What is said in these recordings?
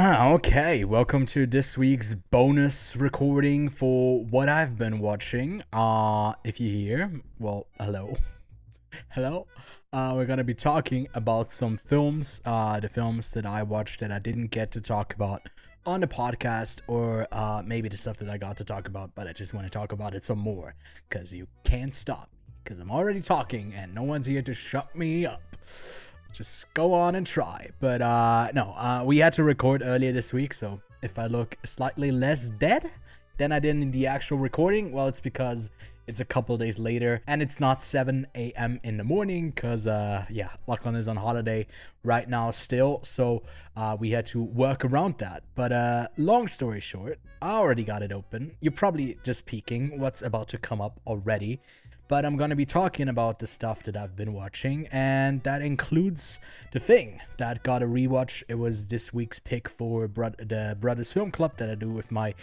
Okay, welcome to this week's bonus recording for what I've been watching. If you're here, well, hello. Hello. We're gonna be talking about some films, the films that I watched that I didn't get to talk about on the podcast, or maybe the stuff that I got to talk about, but I just want to talk about it some more, because you can't stop, because I'm already talking and no one's here to shut me up. Just go on and try. But no, we had to record earlier this week, so if I look slightly less dead than I did in the actual recording, well, it's because it's a couple days later and it's not 7 a.m. in the morning, because yeah, Lachlan is on holiday right now still, so we had to work around that. But long story short, I already got it open. You're probably just peeking what's about to come up already. But I'm going to be talking about the stuff that I've been watching, and that includes The Thing, that got a rewatch. It was this week's pick for the Brothers Film Club that I do with my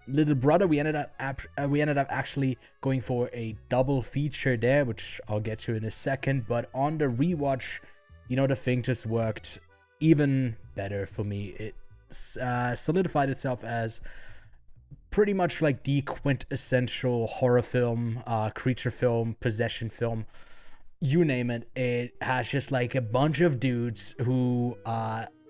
little brother. We ended up actually going for a double feature there, which I'll get to in a second. But on the rewatch, The Thing just worked even better for me. It solidified itself as pretty much like the quintessential horror film, creature film, possession film, you name it. It has just like a bunch of dudes who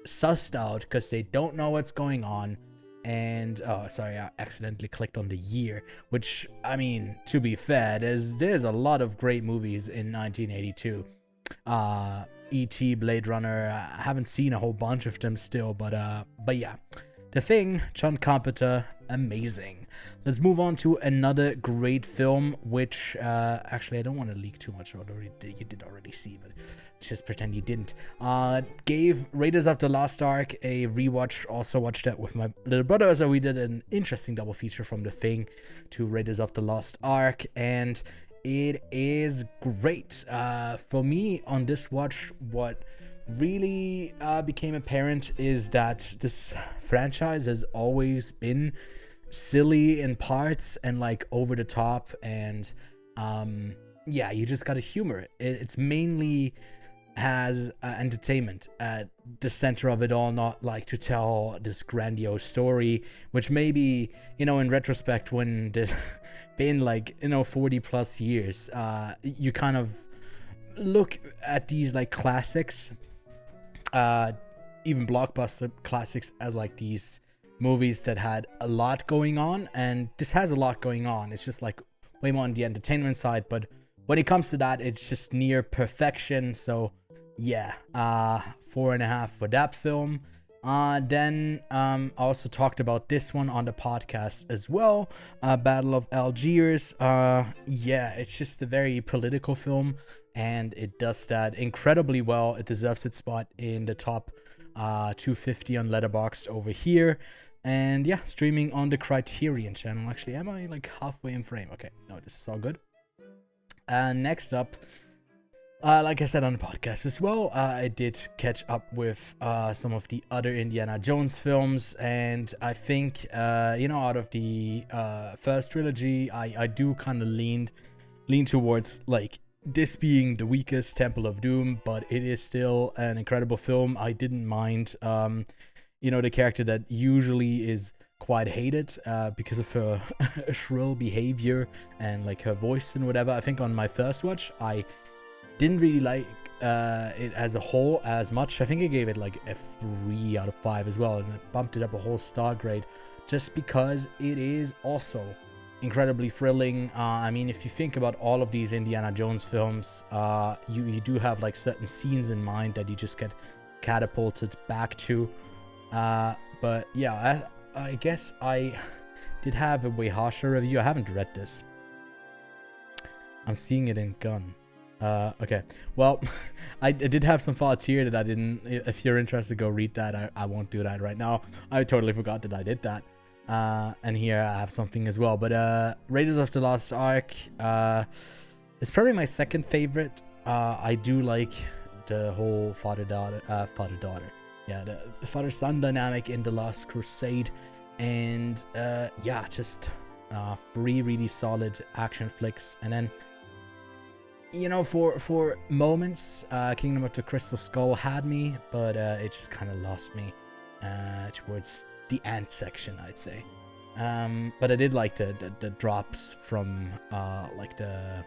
sussed out because they don't know what's going on. And oh, sorry, I accidentally clicked on the year, which, I mean, to be fair, there's a lot of great movies in 1982. E.T., Blade Runner. I haven't seen a whole bunch of them still, but yeah. The Thing, John Carpenter, amazing. Let's move on to another great film, which actually I don't want to leak too much. You did already see, but just pretend you didn't. Gave Raiders of the Lost Ark a rewatch. Also watched that with my little brother, so we did an interesting double feature from The Thing to Raiders of the Lost Ark, and it is great. For me on this watch, what really became apparent is that this franchise has always been silly in parts and like over the top, and yeah, you just gotta humor it. It's mainly has entertainment at the center of it all, not like to tell this grandiose story, which maybe, in retrospect, when there's been like 40 plus years, you kind of look at these like classics, even blockbuster classics, as like these movies that had a lot going on, and this has a lot going on. It's just like way more on the entertainment side, but when it comes to that, it's just near perfection. So yeah, 4.5 for that film. Then I also talked about this one on the podcast as well, Battle of Algiers. Yeah, it's just a very political film, and it does that incredibly well. It deserves its spot in the top 250 on Letterboxd over here. And yeah, streaming on the Criterion channel. Actually, am I like halfway in frame? Okay, no, this is all good. Next up, like I said on the podcast as well, I did catch up with some of the other Indiana Jones films, and I think out of the first trilogy, I do kind of lean towards like this being the weakest, Temple of Doom, but it is still an incredible film. I didn't mind the character that usually is quite hated because of her shrill behavior and like her voice and whatever. I think on my first watch, I didn't really like it as a whole as much. I think I gave it like a 3 out of 5 as well, and it bumped it up a whole star grade just because it is also incredibly thrilling. I mean, if you think about all of these Indiana Jones films, you do have like certain scenes in mind that you just get catapulted back to. But yeah, I guess I did have a way harsher review. I haven't read this. I'm seeing it in Gun. Okay, well, I did have some thoughts here that I didn't. If you're interested, go read that. I won't do that right now. I totally forgot that I did that. And here I have something as well. But Raiders of the Lost Ark is probably my second favorite. I do like the whole father-daughter. Yeah, the father-son dynamic in The Last Crusade. And yeah, just 3 really solid action flicks. And then, for moments, Kingdom of the Crystal Skull had me, but it just kind of lost me. towards the ant section, I'd say. But I did like the drops from like the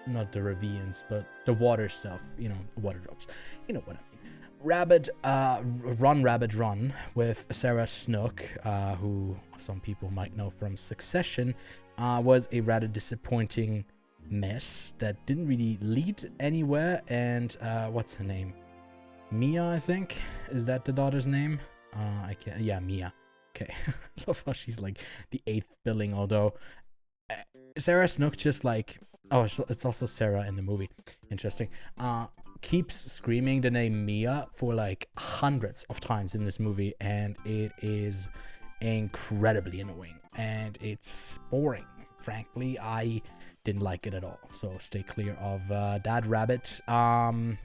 not the ravines, but the water stuff. Water drops. You know what I mean. Rabbit Run with Sarah Snook, who some people might know from Succession, was a rather disappointing mess that didn't really lead anywhere. And what's her name? Mia, I think. Is that the daughter's name? Yeah, Mia. Okay. I love how she's like the 8th billing, although Sarah Snook just like... Oh, it's also Sarah in the movie. Interesting. Keeps screaming the name Mia for like hundreds of times in this movie, and it is incredibly annoying, and it's boring. Frankly, I didn't like it at all, so stay clear of that rabbit. Nimona,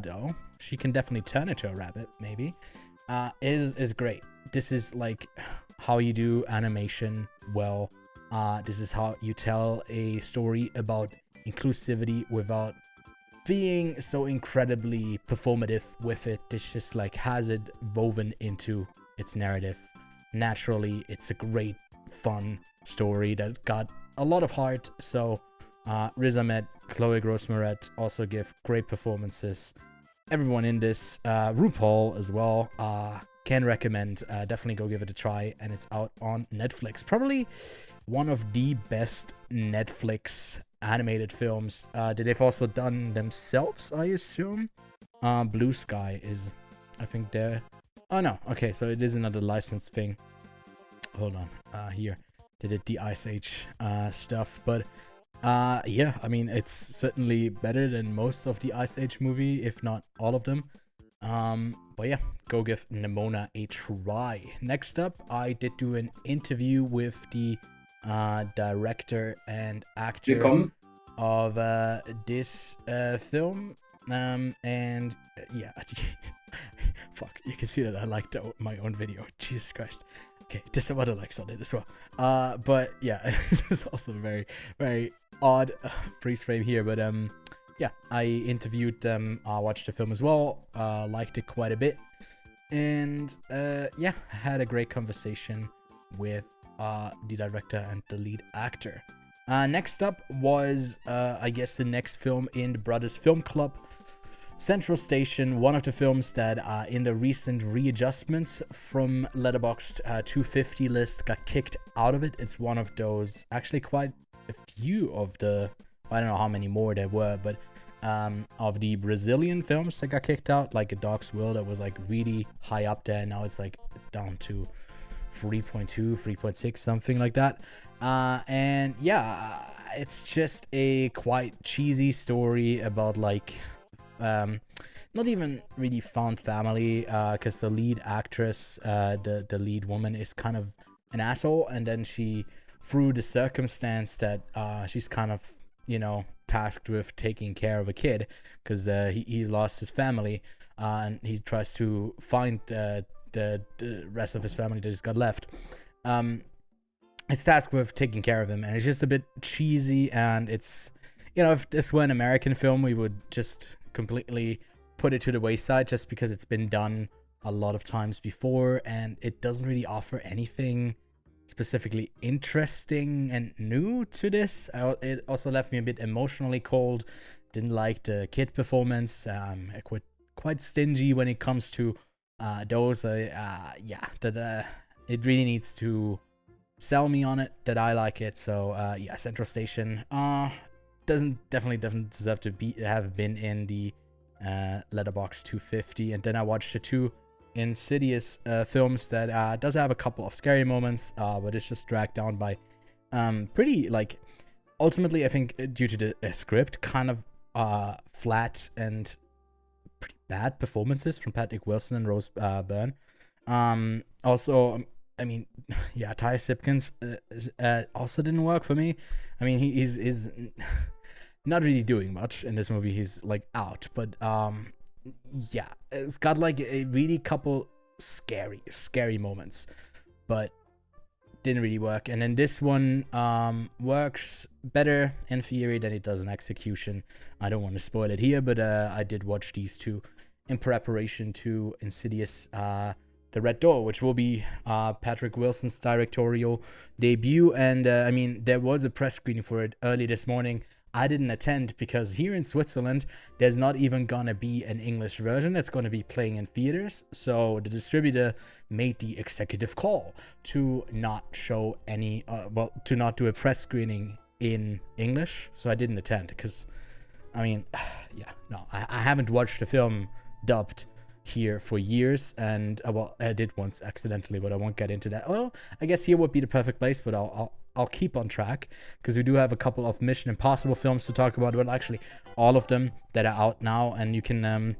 though, she can definitely turn into a rabbit, maybe, is great. This is like how you do animation well. This is how you tell a story about inclusivity without being so incredibly performative with it. It's just like has it woven into its narrative naturally. It's a great, fun story that got a lot of heart. So Riz Ahmed, Chloe Gross Moretz also give great performances. Everyone in this, RuPaul as well, can recommend. Definitely go give it a try, and it's out on Netflix. Probably one of the best Netflix animated films that they've also done themselves, I assume. Blue Sky is, I think, there. Oh no, okay, so it is another licensed thing. Hold on, here they did the Ice Age stuff, but yeah, I mean, it's certainly better than most of the Ice Age movie, if not all of them. But yeah, go give Nimona a try. Next up, I did do an interview with the director and actor of this film. And yeah, fuck, you can see that I liked my own video. Jesus Christ. Okay, there's some other likes on it as well. But yeah, this is also a very, very odd freeze frame here. But yeah, I interviewed them. I watched the film as well. Liked it quite a bit. And yeah, had a great conversation with the director and the lead actor. Next up was, I guess, the next film in the Brothers Film Club, Central Station, one of the films that in the recent readjustments from Letterboxd 250 list got kicked out of it. It's one of those, actually quite a few of the, I don't know how many more there were, but of the Brazilian films that got kicked out, like A Dog's Will, that was like really high up there. Now it's like down to 3.2, 3.6, something like that. And yeah, it's just a quite cheesy story about like not even really found family, because the lead actress, the lead woman, is kind of an asshole, and then she, through the circumstance that she's kind of, you know, tasked with taking care of a kid, because he's lost his family, and he tries to find the rest of his family that just got left. He's tasked with taking care of him, and it's just a bit cheesy, and it's, you know, if this were an American film, we would just completely put it to the wayside just because it's been done a lot of times before, and it doesn't really offer anything specifically interesting and new to this. It also left me a bit emotionally cold. Didn't like the kid performance. Quite stingy when it comes to those. Yeah, that it really needs to sell me on it that I like it. So yeah, Central Station definitely doesn't deserve to have been in the Letterboxd 250. And then I watched the two Insidious films that does have a couple of scary moments, but it's just dragged down by pretty, like, ultimately I think due to the script, kind of flat and pretty bad performances from Patrick Wilson and Rose Byrne. Also, I mean, yeah, Ty Sipkins also didn't work for me. I mean, he's not really doing much in this movie. He's like out, but yeah, it's got like a really couple scary moments, but didn't really work. And then this one works better in theory than it does in execution. I don't want to spoil it here, but I did watch these two in preparation to Insidious The Red Door, which will be Patrick Wilson's directorial debut. And I mean, there was a press screening for it early this morning. I didn't attend because here in Switzerland, there's not even gonna be an English version. It's gonna be playing in theaters. So the distributor made the executive call to not show any, to not do a press screening in English. So I didn't attend because, I mean, yeah, no, I haven't watched the film dubbed here for years, and well, I did once accidentally, but I won't get into that. Well, I guess here would be the perfect place, but I'll keep on track because we do have a couple of Mission Impossible films to talk about. Well, actually, all of them that are out now, and you can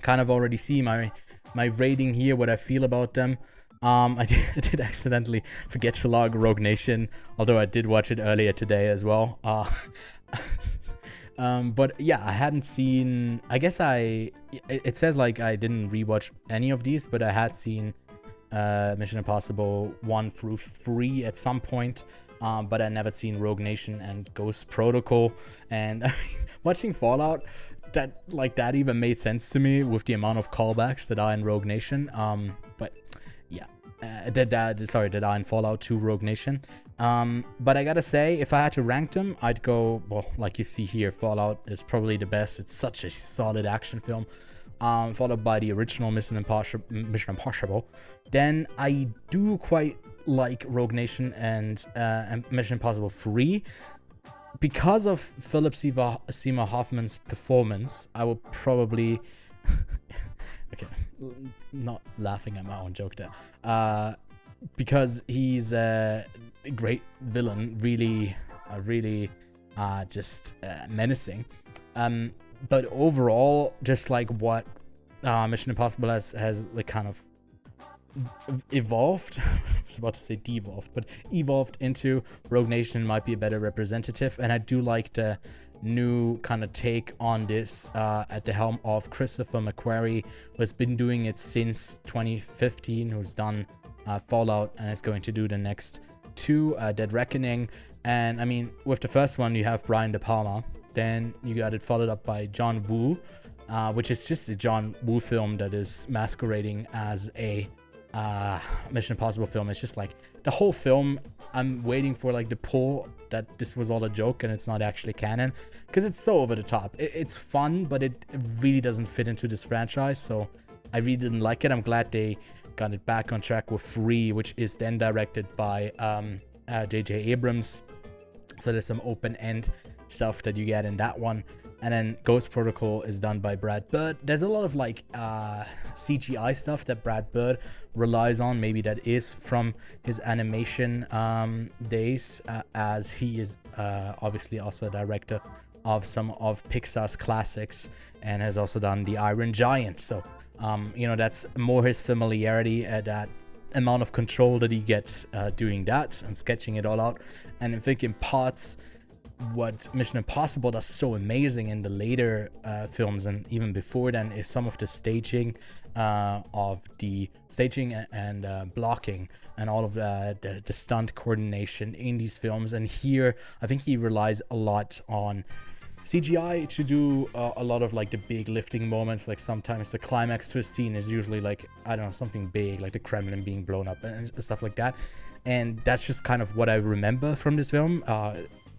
kind of already see my rating here, what I feel about them. I did accidentally forget to log Rogue Nation, although I did watch it earlier today as well. But yeah, I hadn't seen, I guess it says like I didn't rewatch any of these, but I had seen Mission Impossible 1 through 3 at some point, but I never seen Rogue Nation and Ghost Protocol. And I mean, watching Fallout, that even made sense to me with the amount of callbacks that are in Rogue Nation. But yeah, that are in Fallout 2 Rogue Nation. But I gotta say, if I had to rank them, I'd go, well, like you see here, Fallout is probably the best. It's such a solid action film, followed by the original Mission Impossible. Then I do quite like Rogue Nation and Mission Impossible 3. Because of Philip Seymour Hoffman's performance, I will probably... okay, not laughing at my own joke there. Because he's a great villain, really just menacing. But overall, just like what Mission Impossible has like kind of evolved, I was about to say devolved, but evolved into, Rogue Nation might be a better representative. And I do like the new kind of take on this at the helm of Christopher McQuarrie, who has been doing it since 2015, who's done Fallout and is going to do the next 2, Dead Reckoning. And I mean, with the first one, you have Brian De Palma. Then you got it followed up by John Woo, which is just a John Woo film that is masquerading as a Mission Impossible film. It's just like the whole film, I'm waiting for like the pull that this was all a joke and it's not actually canon, because it's so over the top. It's fun, but it really doesn't fit into this franchise. So I really didn't like it. I'm glad they got it back on track with 3, which is then directed by J.J. Abrams. So there's some open-end stuff that you get in that one. And then Ghost Protocol is done by Brad Bird. There's a lot of like CGI stuff that Brad Bird relies on. Maybe that is from his animation days, as he is obviously also a director of some of Pixar's classics and has also done The Iron Giant. So, that's more his familiarity, that amount of control that he gets doing that and sketching it all out. And I think in parts, what Mission Impossible does so amazing in the later films and even before then is some of the staging and blocking and all of the stunt coordination in these films. And here, I think he relies a lot on CGI to do a lot of like the big lifting moments. Like sometimes the climax to a scene is usually like, I don't know, something big, like the Kremlin being blown up and stuff like that. And that's just kind of what I remember from this film.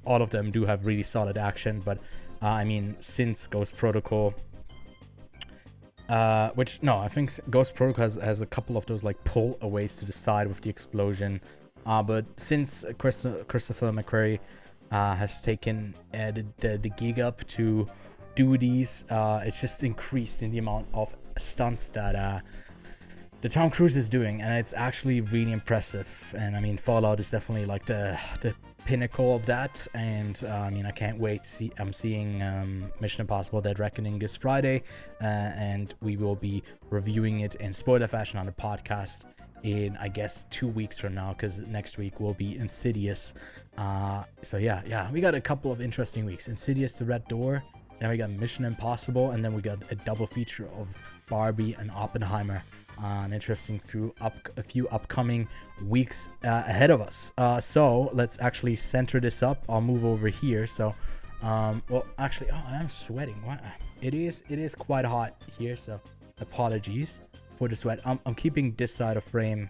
All of them do have really solid action, but I mean, since Ghost Protocol, I think Ghost Protocol has a couple of those like pull-aways to the side with the explosion. But since Christopher McQuarrie has taken the gig up to do these, it's just increased in the amount of stunts that Tom Cruise is doing, and it's actually really impressive. And I mean, Fallout is definitely like the pinnacle of that. And I mean, I can't wait. I'm seeing Mission Impossible Dead Reckoning this Friday, and we will be reviewing it in spoiler fashion on the podcast in, I guess, 2 weeks from now, because next week will be Insidious. So yeah, we got a couple of interesting weeks. Insidious, The Red Door, then we got Mission Impossible, and then we got a double feature of Barbie and Oppenheimer. An interesting a few upcoming weeks ahead of us. So let's actually center this up. I'll move over here. So Well, actually, oh, I'm sweating. What? It is quite hot here, so apologies for the sweat. I'm keeping this side of frame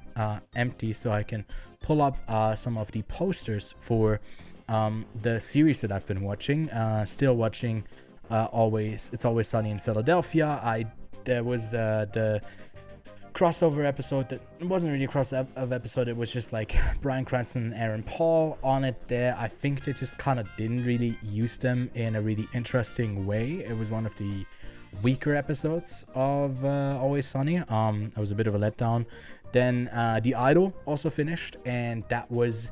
empty so I can pull up some of the posters for the series that I've been watching. Still watching It's Always Sunny in Philadelphia. There was the crossover episode that wasn't really a crossover episode. It was just like Bryan Cranston and Aaron Paul on it there. I think they just kind of didn't really use them in a really interesting way. It was one of the weaker episodes of Always Sunny. It was a bit of a letdown. Then The Idol also finished, and that was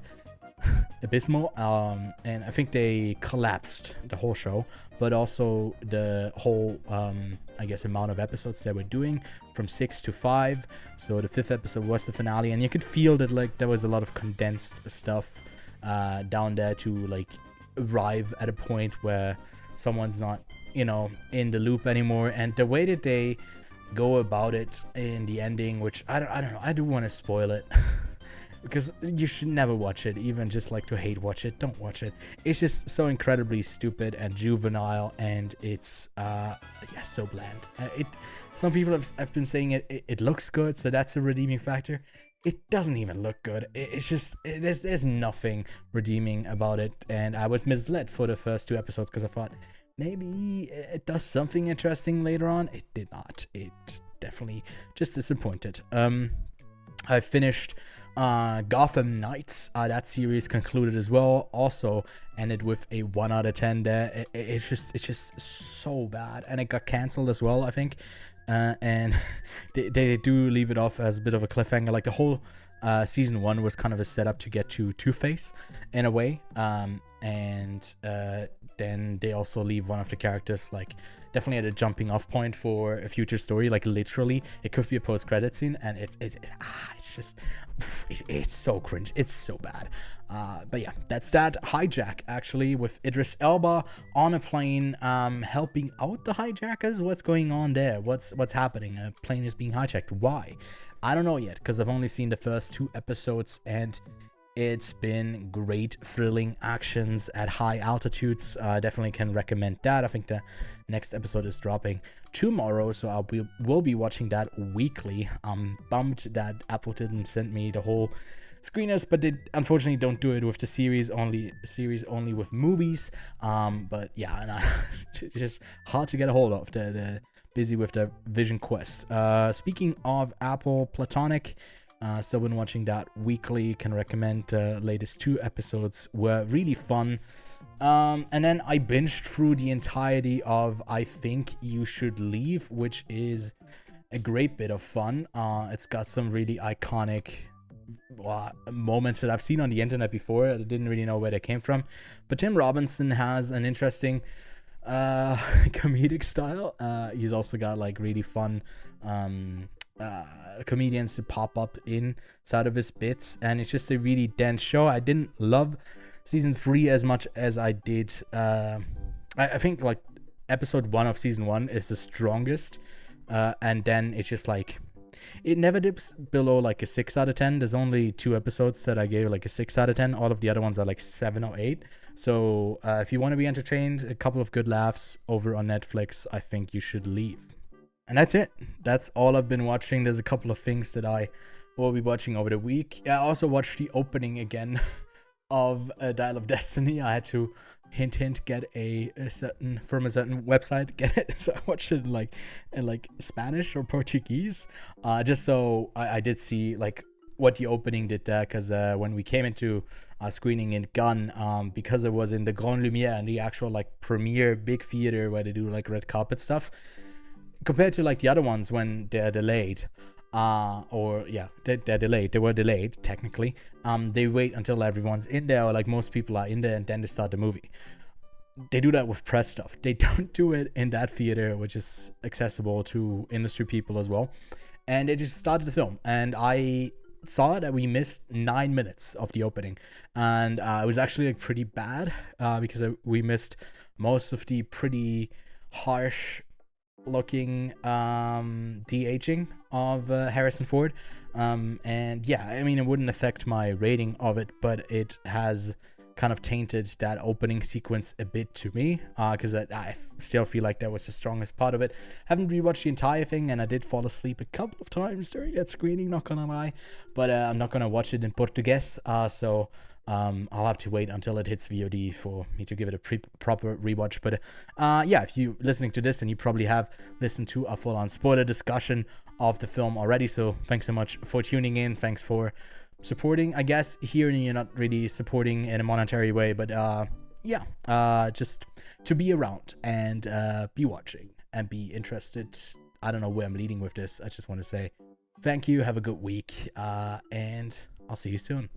abysmal. And I think they collapsed the whole show, but also the whole I guess amount of episodes they were doing from 6 to 5. So the 5th episode was the finale, and you could feel that like there was a lot of condensed stuff down there to like arrive at a point where someone's not, you know, in the loop anymore. And the way that they go about it in the ending, which I don't know, I do want to spoil it because you should never watch it, even just like to hate watch it. Don't watch it. It's just so incredibly stupid and juvenile, and it's so bland. Some people have been saying it looks good, so that's a redeeming factor. It doesn't even look good. There's nothing redeeming about it, and I was misled for the first 2 episodes because I thought maybe it does something interesting later on. It did not. It definitely just disappointed. I finished Gotham Knights. That series concluded as well. Also ended with a 1 out of 10 there. It's just so bad, and it got cancelled as well, I think. And they do leave it off as a bit of a cliffhanger. Like the whole season 1 was kind of a setup to get to Two-Face in a way. And then they also leave one of the characters like definitely at a jumping off point for a future story. Like literally it could be a post-credit scene, and it's so cringe. It's so bad. But yeah, that's that. Hijack, actually, with Idris Elba on a plane helping out the hijackers. What's going on there? What's happening? A plane is being hijacked. Why? I don't know yet, because I've only seen the first 2 episodes, and it's been great, thrilling actions at high altitudes. Definitely can recommend that. I think the next episode is dropping tomorrow, so will be watching that weekly. I'm bummed that Apple didn't send me the whole screeners, but they unfortunately don't do it with the series only with movies. But yeah, and just hard to get a hold of. They're busy with the Vision Quest. Speaking of Apple Platonic, still been watching that weekly. Can recommend. Latest 2 episodes were really fun. And then I binged through the entirety of I Think You Should Leave, which is a great bit of fun. It's got some really iconic moments that I've seen on the internet before. I didn't really know where they came from, but Tim Robinson has an interesting comedic style. He's also got like really fun comedians to pop up inside of his bits, and it's just a really dense show. I didn't love season 3 as much as I did. I think like episode 1 of season 1 is the strongest, and then it's just like it never dips below like a 6 out of 10. There's only 2 episodes that I gave like a 6 out of 10. All of the other ones are like 7 or 8. So if you want to be entertained, a couple of good laughs over on Netflix, I Think You Should Leave. And that's it. That's all I've been watching. There's a couple of things that I will be watching over the week. I also watched the opening again of Dial of Destiny. I had to hint get from a certain website, get it. So I watched it in like Spanish or Portuguese, just so I did see like what the opening did there. Because when we came into screening in Cannes, because it was in the Grand Lumière and the actual like premiere big theater where they do like red carpet stuff, compared to like the other ones when they're delayed, they're delayed. They were delayed technically. They wait until everyone's in there, or like most people are in there, and then they start the movie. They do that with press stuff. They don't do it in that theater, which is accessible to industry people as well. And they just started the film, and I saw that we missed 9 minutes of the opening, and it was actually like pretty bad because we missed most of the pretty harsh looking de-aging of Harrison Ford, and yeah, I mean, it wouldn't affect my rating of it, but it has kind of tainted that opening sequence a bit to me, because I still feel like that was the strongest part of it. Haven't rewatched the entire thing, and I did fall asleep a couple of times during that screening, not gonna lie, but I'm not gonna watch it in Portuguese, so I'll have to wait until it hits VOD for me to give it a proper rewatch. But yeah, if you're listening to this, and you probably have listened to a full-on spoiler discussion of the film already, so thanks so much for tuning in. Thanks for supporting, I guess. Here you're not really supporting in a monetary way, but yeah, just to be around and be watching and be interested. I don't know where I'm leading with this. I just want to say thank you, have a good week, and I'll see you soon.